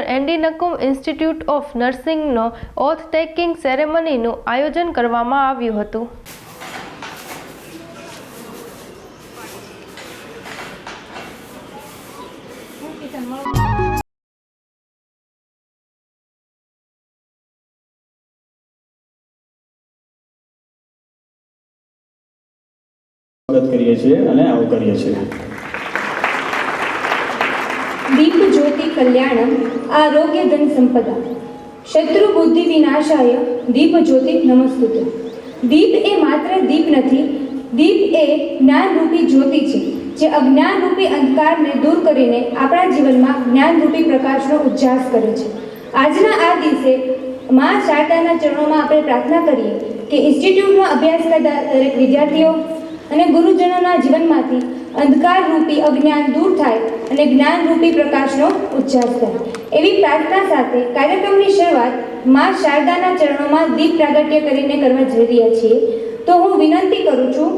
Doctor ND Nakum institute of નર્સિંગનો oath taking સેરેમનીનું આયોજન કરવામાં આવ્યું હતું. સ્વાગત કરીએ છીએ અને આવકારીએ છીએ. દીપ જ્યોતિ કલ્યાણમ આરોગ્ય ધન સંપદા શત્રુ બુદ્ધિ વિનાશાય દીપ જ્યોતિ નમસ્તુતે. દીપ એ માત્ર દીપ નથી, દીપ એ જ્ઞાનરૂપી જ્યોતિ છે જે અજ્ઞાનરૂપી અંધકારને દૂર કરીને આપણા જીવનમાં જ્ઞાનરૂપી પ્રકાશનો ઉજાસ કરે છે. આજના આ દિવસે મા શારદાના ચરણોમાં આપણે પ્રાર્થના કરીએ કે ઇન્સ્ટિટ્યૂટમાં અભ્યાસ કરતા દરેક વિદ્યાર્થીઓ અને ગુરુજનોના જીવનમાંથી અંધકારરૂપી અજ્ઞાન દૂર થાય અને જ્ઞાનરૂપી પ્રકાશનો ઉજાસ થાય. એવી પ્રાર્થના સાથે કાર્યક્રમની શરૂઆત મા શારદાના ચરણોમાં દીપ પ્રાગટ્ય કરીને કરવા જઈ રહ્યા છીએ. તો હું વિનંતી કરું છું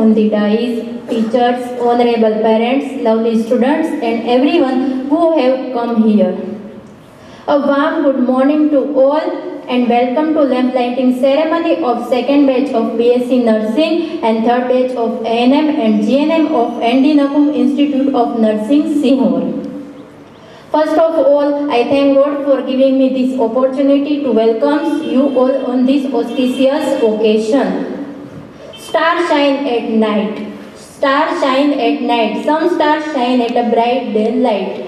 on the dais, teachers, honorable parents, lovely students and everyone who have come here. A warm good morning to all and welcome to lamp lighting ceremony of second batch of BSc Nursing and third batch of ANM and GNM of ND Nakum Institute of Nursing, Sihor. First of all, I thank God for giving me this opportunity to welcome you all on this auspicious occasion. Stars shine at night. Stars shine at night. Some stars shine at a bright daylight.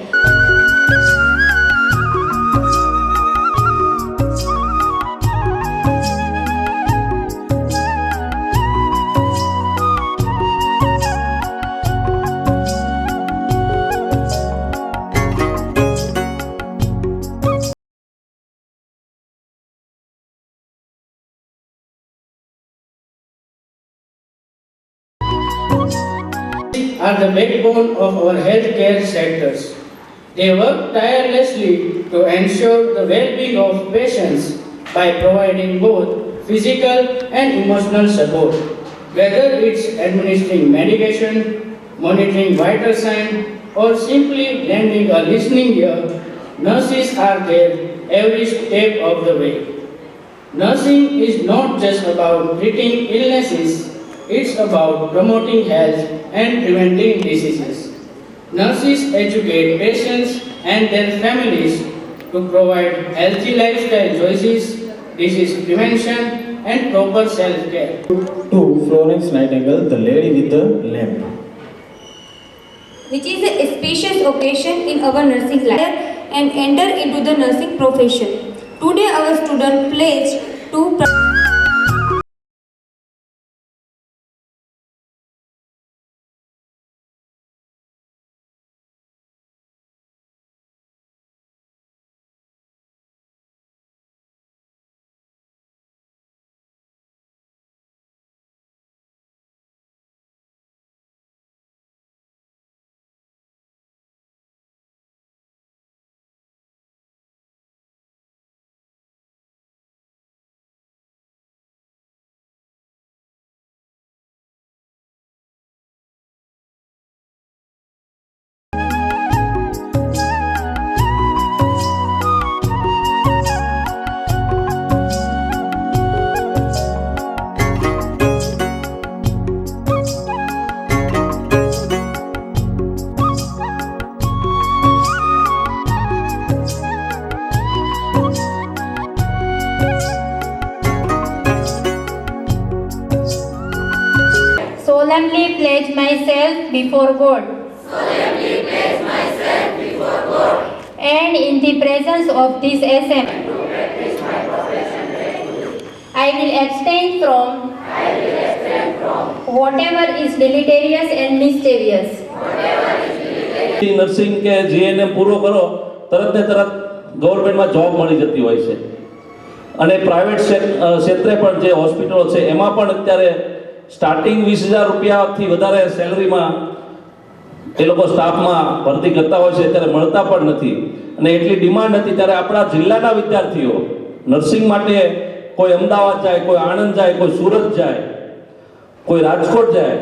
Are the backbone of our healthcare sectors. They work tirelessly to ensure the well-being of patients by providing both physical and emotional support. Whether it's administering medication, monitoring vital signs, or simply lending a listening ear, nurses are there every step of the way. Nursing is not just about treating illnesses, it's about promoting health and preventing diseases. Nurses educate patients and their families to provide healthy lifestyle choices, disease prevention and proper self-care. To Florence Nightingale, the lady with the lamp. which is a auspicious occasion in our nursing life and enter into the nursing profession. Today our student pledged to myself before God. And in the presence of this assembly, I will abstain from whatever is deleterious and mischievous. Nursing કે GNM પૂરો કરો તરત ને તરત ગવર્મેન્ટમાં job મળી જતી હોય છે અને પ્રાઇવેટ ક્ષેત્રે પણ જે હોસ્પિટલો છે એમાં પણ અત્યારે સ્ટાર્ટિંગ 20,000 રૂપિયાથી વધારે સેલરીમાં એ લોકો સ્ટાફમાં ભરતી કરતા હોય છે ત્યારે મળતા પણ નથી અને એટલી ડિમાન્ડ હતી ત્યારે આપણા જિલ્લાના વિદ્યાર્થીઓ નર્સિંગ માટે કોઈ અમદાવાદ જાય, કોઈ આણંદ જાય, કોઈ સુરત જાય, કોઈ રાજકોટ જાય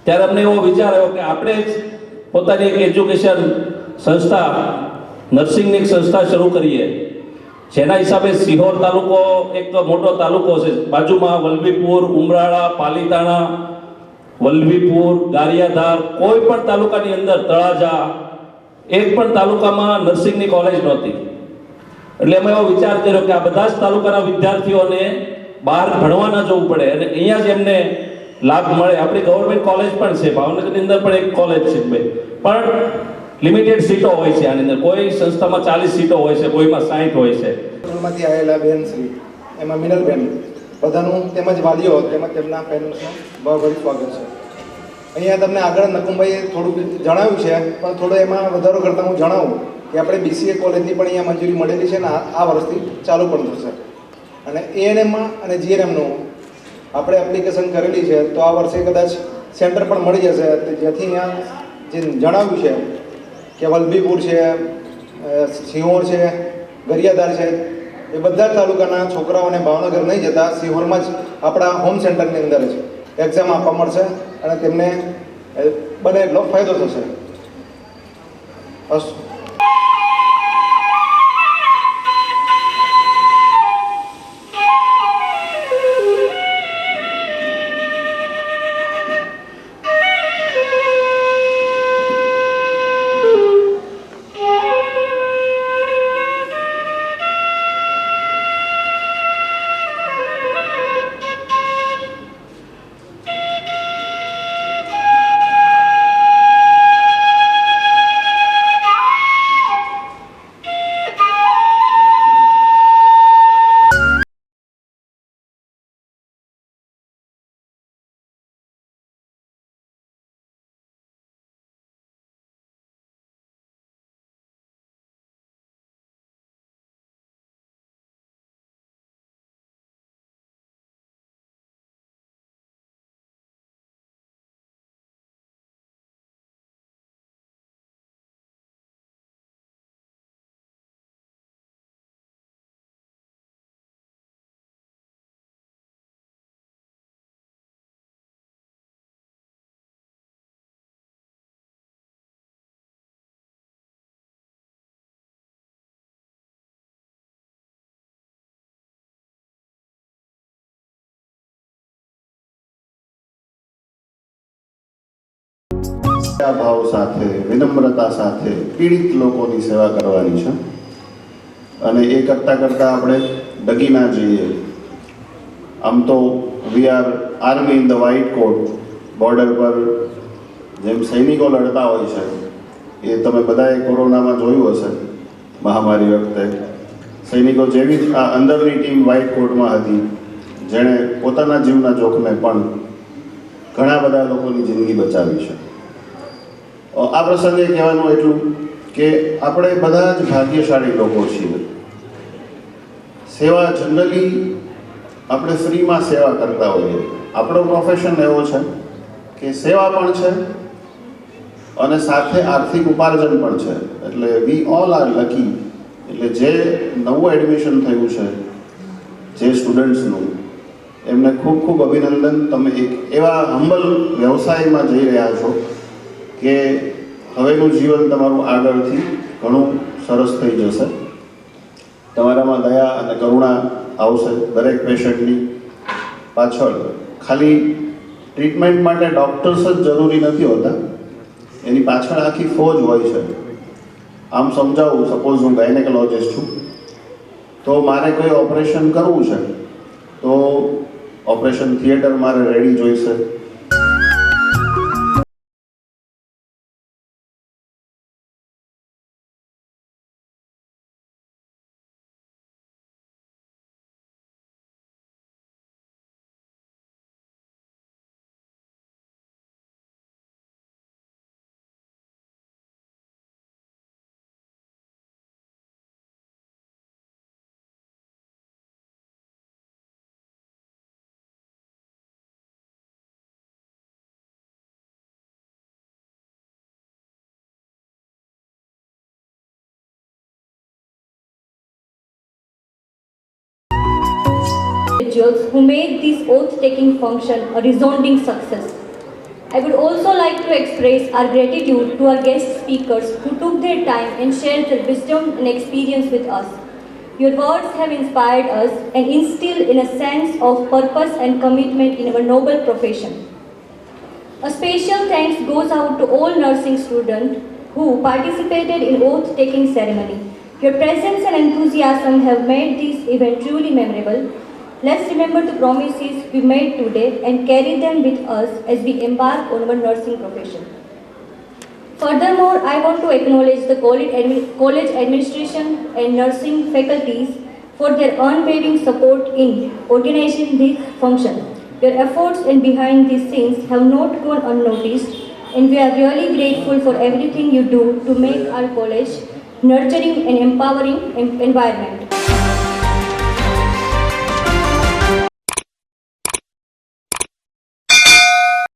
ત્યારે અમને એવો વિચાર આવ્યો કે આપણે જ પોતાની એક એજ્યુકેશન સંસ્થા નર્સિંગની એક સંસ્થા શરૂ કરીએ જેના હિસાબે સિહોર તાલુકો એક મોટો તાલુકો છે, બાજુમાં વલભીપુર, ઉમરાળા, પાલીતાણા, વલભીપુર, ગારિયાધાર, કોઈ પણ તાલુકાની અંદર તળાજા એક પણ તાલુકામાં નર્સિંગની કોલેજ નહોતી. એટલે એમાં એવો વિચાર કર્યો કે આ બધા જ તાલુકાના વિદ્યાર્થીઓને બહાર ભણવા ન જવું પડે અને અહીંયા જ એમને લાભ મળે. આપણી ગવર્મેન્ટ કોલેજ પણ છે, ભાવનગરની અંદર પણ એક કોલેજ છે પણ લિમિટેડ સીટો હોય છે. આની અંદર કોઈ સંસ્થામાં 40 સીટો હોય છે, કોઈમાં 60 હોય છે. સ્કૂલમાંથી આવેલા બેન શ્રી એમાં મિનલબેન બધાનું તેમજ વાલીઓ તેમજ તેમના પેરેન્ટ્સનું ભાવભર્યું સ્વાગત છે. અહીંયા તમને આગળ નકુમભાઈએ થોડુંક જણાવ્યું છે પણ થોડો એમાં વધારો કરતાં હું જણાવું કે આપણે BCA કોલેજની પણ અહીંયા મંજૂરી મળેલી છે ને આ વર્ષથી ચાલુ પણ થશે અને ANMમાં અને GNMનું આપણે એપ્લિકેશન કરેલી છે તો આ વર્ષે કદાચ સેન્ટર પણ મળી જશે જેથી અહીંયા જે જણાવ્યું છે કે વલભીપુર છે, સિહોર છે, ગરિયાધાર છે એ બધા તાલુકાના છોકરાઓને ભાવનગર નહીં જતા સિહોરમાં જ આપણા હોમ સેન્ટરની અંદર જ એક્ઝામ આપવા મળશે અને તેમને બને એટલો ફાયદો થશે. અસ્તુ. ભાવ સાથે વિનમ્રતા સાથે પીડિત લોકોની સેવા કરવાની છે અને એ કરતાં કરતાં આપણે ડગી ના જઈએ. આમ તો we are army in the white coat. Border પર જેમ સૈનિકો લડતા હોય છે એ તમે બધાએ કોરોનામાં જોયું હશે. મહામારી વખતે સૈનિકો જેવી જ આ અંદરની ટીમ વ્હાઇટ કોટમાં હતી જેણે પોતાના જીવના જોખમે પણ ઘણા બધા લોકોની જિંદગી બચાવી છે. આ પ્રસંગે કહેવાનું એટલું કે આપણે બધા જ ભાગ્યશાળી લોકો છીએ. સેવા જનરલી આપણે ફ્રીમાં સેવા કરતા હોઈએ. આપણો પ્રોફેશન એવો છે કે સેવા પણ છે અને સાથે આર્થિક ઉપાર્જન પણ છે. એટલે વી ઓલ આર લકી. એટલે જે નવું એડમિશન થયું છે જે સ્ટુડન્ટ્સનું એમને ખૂબ ખૂબ અભિનંદન. તમે એક એવા હંબલ વ્યવસાયમાં જઈ રહ્યા છો કે હવેનું જીવન તમારું આગળથી ઘણું સરસ થઈ જશે. તમારામાં દયા અને કરુણા આવશે. દરેક પેશન્ટની પાછળ ખાલી ટ્રીટમેન્ટ માટે ડૉક્ટર્સ જ જરૂરી નથી હોતા, એની પાછળ આખી ફોજ હોય છે. આમ સમજાવું, સપોઝ હું ગાયનેકોલોજિસ્ટ છું તો મારે કોઈ ઓપરેશન કરવું છે તો ઓપરેશન થિયેટર મારે રેડી જોઈશે. individuals who made this oath-taking function a resounding success. I would also like to express our gratitude to our guest speakers who took their time and shared their wisdom and experience with us. Your words have inspired us and instilled in a sense of purpose and commitment in our noble profession. A special thanks goes out to all nursing students who participated in oath-taking ceremony. Your presence and enthusiasm have made this event truly memorable. Let's remember the promises we made today and carry them with us as we embark on our nursing profession. Furthermore, I want to acknowledge the college administration and nursing faculties for their unwavering support in organizing this function. Your efforts and behind these scenes have not gone unnoticed, and we are really grateful for everything you do to make our college nurturing and empowering environment.